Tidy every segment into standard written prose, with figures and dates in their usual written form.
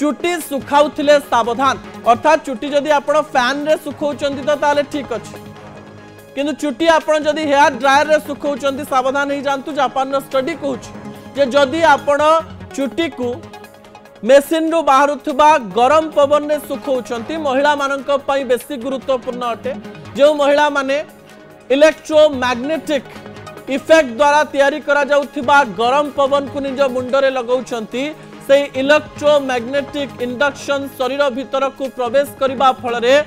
चुटी सुखाउथिले सावधान अर्थात चुटी जदि आपण फैन रे सुखाउचंती तो ताले ठीक अछि किंतु चुटी आपण जदि हेयर ड्रायर रे सुखाउचंती सावधान ही जानतु जापान रो स्टडी कहूछ जे जदि आपण चुटी को मेसिन रु बाहरुथबा गरम पवन रे सुखाउचंती महिला मानक पई बेसी गुरुत्वपूर्ण अटे जो महिला माने इलेक्ट्रोमैग्नेटिक इफेक्ट द्वारा तैयारी करा जाउथिबा गरम पवन को निज मुंडरे लगाउछंती से इलेक्ट्रोमैग्नेटिक इंडक्शन शरीर भीतर को प्रवेश करबा फल रे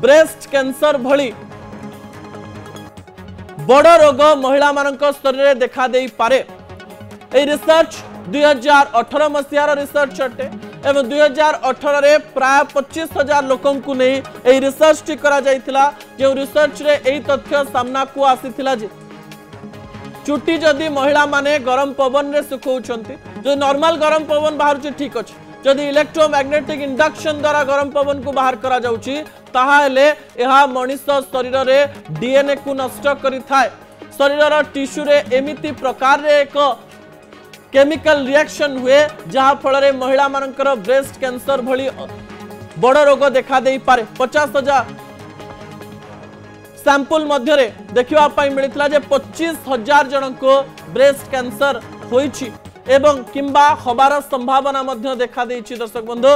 ब्रेस्ट कैंसर भली बड़ रोग महिला मानक शरीर में देखा दे पारे। ए रिसर्च 2018 मसीहार रिसर्च अटे एवं 2018 रे प्राय 25,000 लोकों को नहीं ए रिसर्च टी करा जाइथिला जो रिसर्च रे एई तथ्य सामना को आसीथिला जे चुटी जदि महिला माने गरम पवन रे सुखौछंती जो नॉर्मल गरम पवन बाहर छि ठीक अछि जदि इलेक्ट्रोमैग्नेटिक इंडक्शन द्वारा गरम पवन को बाहर करा जाउछि ताहाले एहा मनुष्य शरीर रे डीएनए को नष्ट करि थाए शरीर टिश्यू रे एमिति प्रकार रे एक केमिकल रिएक्शन हुए जहाँ फल रे महिला मानकर ब्रेस्ट कैंसर भली बड़ रोग देखा दे पारे। 50,000 सैंपल मध्य रे देखिवा पाई मिलितला जे 25,000 जन को ब्रेस्ट कैंसर होईछि एवं किंबा हबार संभावना मध्य देखा देछि। दर्शक बंधु